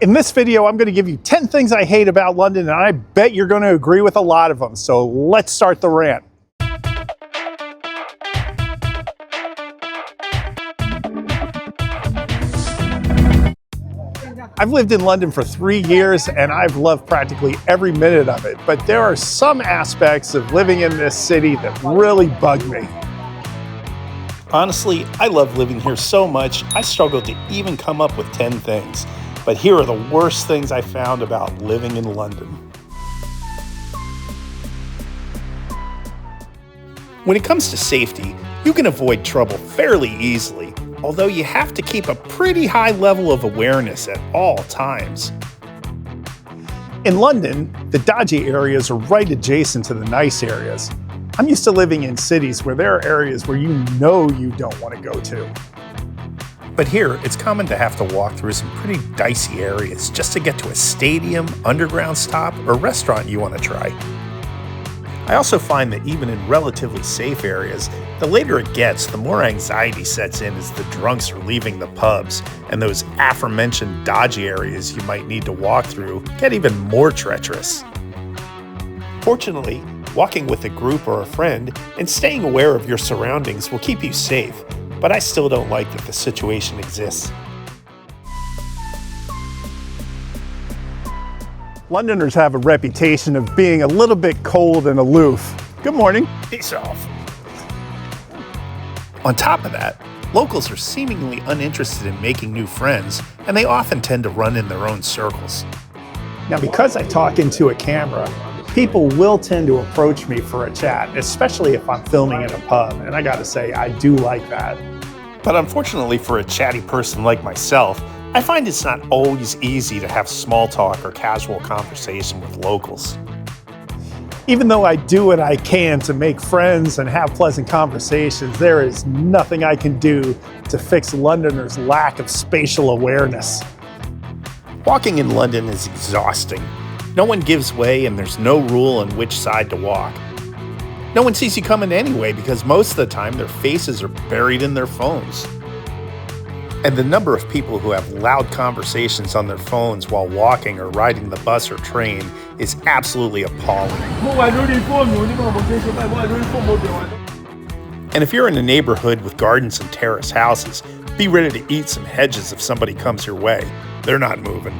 In this video, I'm going to give you 10 things I hate about London, and I bet you're going to agree with a lot of them. So let's start the rant. I've lived in London for 3 years, and I've loved practically every minute of it. But there are some aspects of living in this city that really bug me. Honestly, I love living here so much, I struggle to even come up with 10 things. But here are the worst things I found about living in London. When it comes to safety, you can avoid trouble fairly easily, although you have to keep a pretty high level of awareness at all times. In London, the dodgy areas are right adjacent to the nice areas. I'm used to living in cities where there are areas where you know you don't want to go to. But here, it's common to have to walk through some pretty dicey areas just to get to a stadium, underground stop, or restaurant you want to try. I also find that even in relatively safe areas, the later it gets, the more anxiety sets in as the drunks are leaving the pubs, and those aforementioned dodgy areas you might need to walk through get even more treacherous. Fortunately, walking with a group or a friend and staying aware of your surroundings will keep you safe, but I still don't like that the situation exists. Londoners have a reputation of being a little bit cold and aloof. Good morning. Peace off. On top of that, locals are seemingly uninterested in making new friends, and they often tend to run in their own circles. Now, because I talk into a camera, people will tend to approach me for a chat, especially if I'm filming in a pub, and I gotta say, I do like that. But unfortunately for a chatty person like myself, I find it's not always easy to have small talk or casual conversation with locals. Even though I do what I can to make friends and have pleasant conversations, there is nothing I can do to fix Londoners' lack of spatial awareness. Walking in London is exhausting. No one gives way and there's no rule on which side to walk. No one sees you coming anyway because most of the time their faces are buried in their phones. And the number of people who have loud conversations on their phones while walking or riding the bus or train is absolutely appalling. And if you're in a neighborhood with gardens and terrace houses, be ready to eat some hedges if somebody comes your way. They're not moving.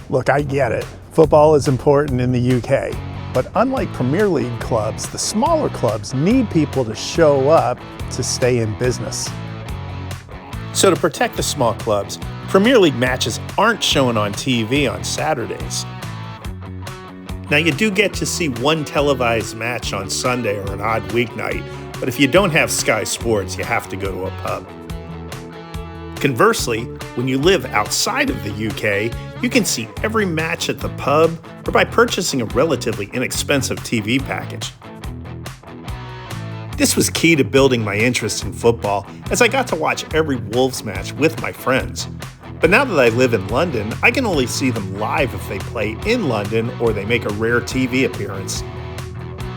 Look, I get it. Football is important in the UK, but unlike Premier League clubs, the smaller clubs need people to show up to stay in business. So to protect the small clubs, Premier League matches aren't shown on TV on Saturdays. Now you do get to see one televised match on Sunday or an odd weeknight, but if you don't have Sky Sports, you have to go to a pub. Conversely, when you live outside of the UK, you can see every match at the pub or by purchasing a relatively inexpensive TV package. This was key to building my interest in football, as I got to watch every Wolves match with my friends. But now that I live in London, I can only see them live if they play in London or they make a rare TV appearance.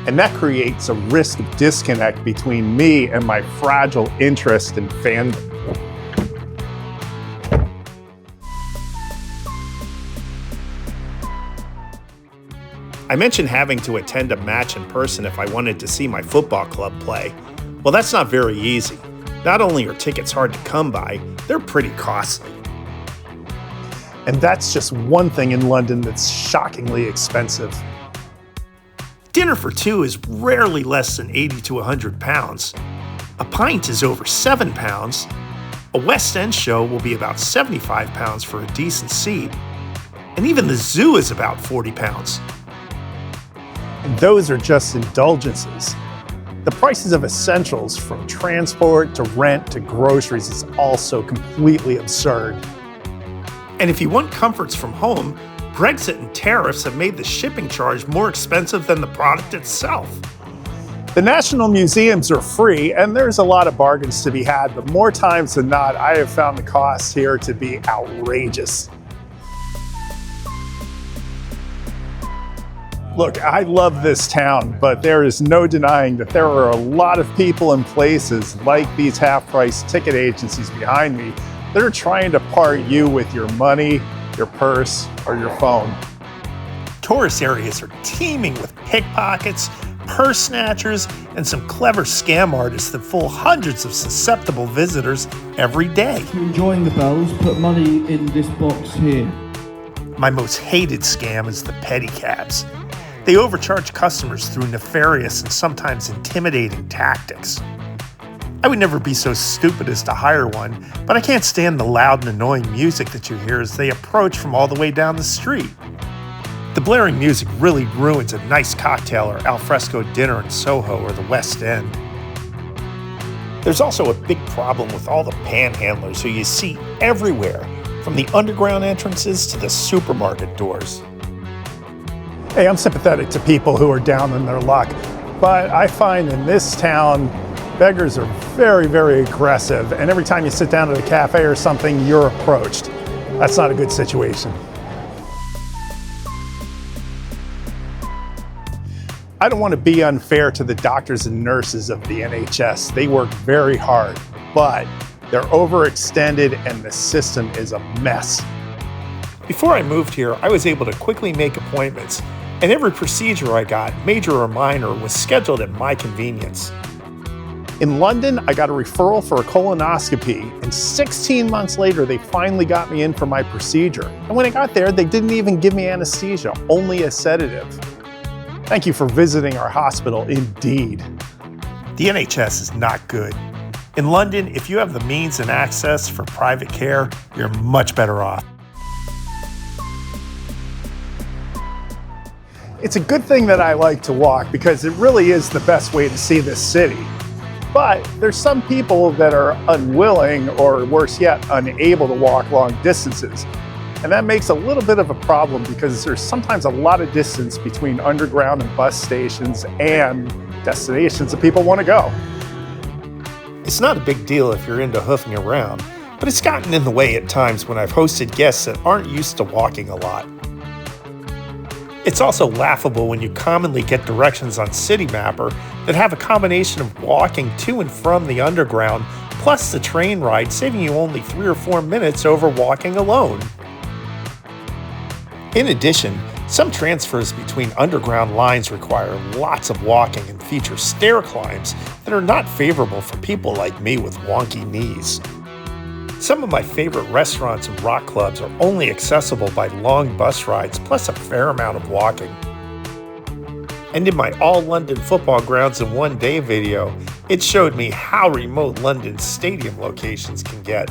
And that creates a risk of disconnect between me and my fragile interest in fandom. I mentioned having to attend a match in person if I wanted to see my football club play. Well, that's not very easy. Not only are tickets hard to come by, they're pretty costly. And that's just one thing in London that's shockingly expensive. Dinner for two is rarely less than 80 to 100 pounds. A pint is over 7 pounds. A West End show will be about 75 pounds for a decent seat. And even the zoo is about 40 pounds. And those are just indulgences. The prices of essentials, from transport to rent to groceries, is also completely absurd. And if you want comforts from home, Brexit and tariffs have made the shipping charge more expensive than the product itself. The National Museums are free, and there's a lot of bargains to be had, but more times than not, I have found the costs here to be outrageous. Look, I love this town, but there is no denying that there are a lot of people and places like these half-price ticket agencies behind me that are trying to part you with your money, your purse, or your phone. Tourist areas are teeming with pickpockets, purse snatchers, and some clever scam artists that fool hundreds of susceptible visitors every day. If you're enjoying the bells, put money in this box here. My most hated scam is the pedicabs. They overcharge customers through nefarious and sometimes intimidating tactics. I would never be so stupid as to hire one, but I can't stand the loud and annoying music that you hear as they approach from all the way down the street. The blaring music really ruins a nice cocktail or alfresco dinner in Soho or the West End. There's also a big problem with all the panhandlers who you see everywhere, from the underground entrances to the supermarket doors. Hey, I'm sympathetic to people who are down in their luck, but I find in this town, beggars are very, very aggressive, and every time you sit down at a cafe or something, you're approached. That's not a good situation. I don't want to be unfair to the doctors and nurses of the NHS. They work very hard, but they're overextended and the system is a mess. Before I moved here, I was able to quickly make appointments, and every procedure I got, major or minor, was scheduled at my convenience. In London, I got a referral for a colonoscopy, and 16 months later, they finally got me in for my procedure. And when I got there, they didn't even give me anesthesia, only a sedative. Thank you for visiting our hospital, indeed. The NHS is not good. In London, if you have the means and access for private care, you're much better off. It's a good thing that I like to walk because it really is the best way to see this city. But there's some people that are unwilling, or worse yet, unable to walk long distances. And that makes a little bit of a problem because there's sometimes a lot of distance between underground and bus stations and destinations that people want to go. It's not a big deal if you're into hoofing around, but it's gotten in the way at times when I've hosted guests that aren't used to walking a lot. It's also laughable when you commonly get directions on Citymapper that have a combination of walking to and from the underground plus the train ride, saving you only 3 or 4 minutes over walking alone. In addition, some transfers between underground lines require lots of walking and feature stair climbs that are not favorable for people like me with wonky knees. Some of my favorite restaurants and rock clubs are only accessible by long bus rides plus a fair amount of walking. And in my All London Football Grounds in One Day video, it showed me how remote London's stadium locations can get.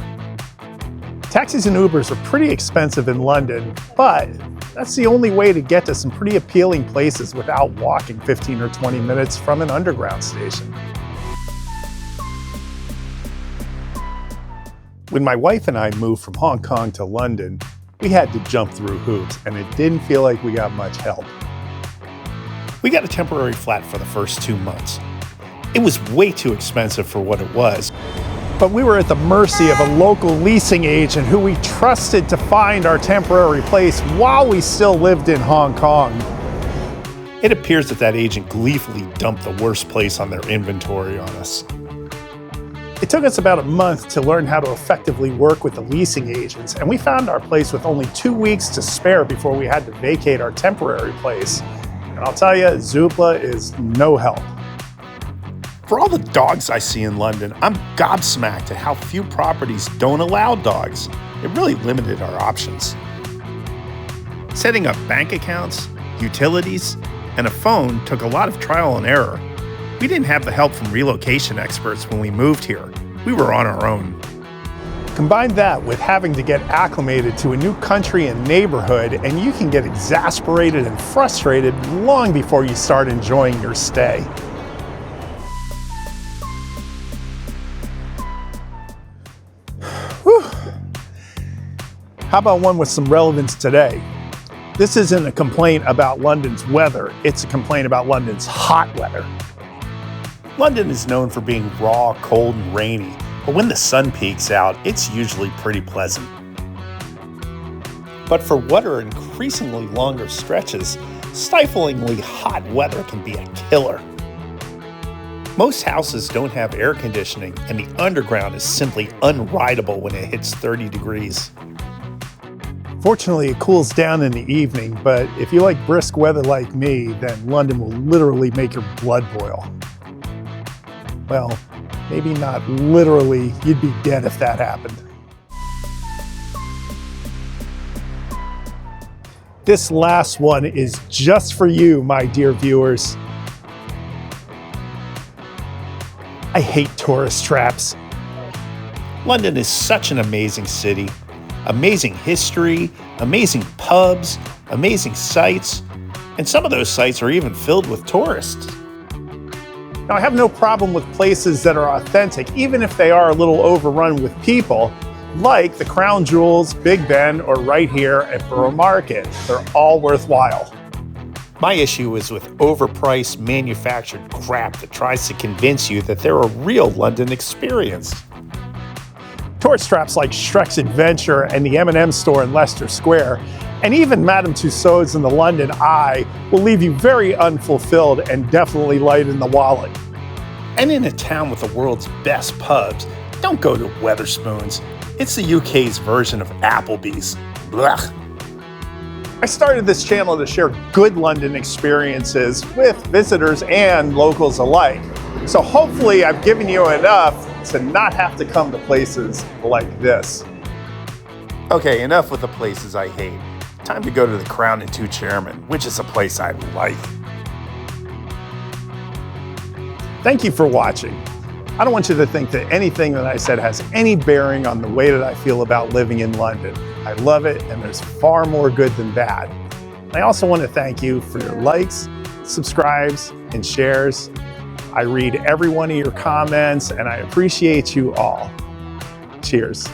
Taxis and Ubers are pretty expensive in London, but that's the only way to get to some pretty appealing places without walking 15 or 20 minutes from an underground station. When my wife and I moved from Hong Kong to London, we had to jump through hoops, and it didn't feel like we got much help. We got a temporary flat for the first 2 months. It was way too expensive for what it was. But we were at the mercy of a local leasing agent who we trusted to find our temporary place while we still lived in Hong Kong. It appears that agent gleefully dumped the worst place on their inventory on us. It took us about a month to learn how to effectively work with the leasing agents, and we found our place with only 2 weeks to spare before we had to vacate our temporary place. And I'll tell you, Zoopla is no help. For all the dogs I see in London, I'm gobsmacked at how few properties don't allow dogs. It really limited our options. Setting up bank accounts, utilities, and a phone took a lot of trial and error. We didn't have the help from relocation experts when we moved here. We were on our own. Combine that with having to get acclimated to a new country and neighborhood, and you can get exasperated and frustrated long before you start enjoying your stay. Whew. How about one with some relevance today? This isn't a complaint about London's weather, it's a complaint about London's hot weather. London is known for being raw, cold, and rainy, but when the sun peeks out, it's usually pretty pleasant. But for what are increasingly longer stretches, Stiflingly hot weather can be a killer. Most houses don't have air conditioning, and the underground is simply unrideable when it hits 30 degrees. Fortunately, it cools down in the evening, but if you like brisk weather like me, then London will literally make your blood boil. Well, maybe not literally, you'd be dead if that happened. This last one is just for you, my dear viewers. I hate tourist traps. London is such an amazing city. Amazing history, amazing pubs, amazing sights, and some of those sites are even filled with tourists. Now, I have no problem with places that are authentic, even if they are a little overrun with people, like the Crown Jewels, Big Ben, or right here at Borough Market. They're all worthwhile. My issue is with overpriced manufactured crap that tries to convince you that they're a real London experience. Tourist traps like Shrek's Adventure and the M&M store in Leicester Square, and even Madame Tussauds in the London Eye will leave you very unfulfilled and definitely light in the wallet. And in a town with the world's best pubs, don't go to Wetherspoons. It's the UK's version of Applebee's. Blech. I started this channel to share good London experiences with visitors and locals alike. So hopefully I've given you enough to not have to come to places like this. Okay, enough with the places I hate. Time to go to the Crown and Two Chairmen, which is a place I like. Thank you for watching. I don't want you to think that anything that I said has any bearing on the way that I feel about living in London. I love it, and there's far more good than bad. I also want to thank you for your likes, subscribes, and shares. I read every one of your comments, and I appreciate you all. Cheers.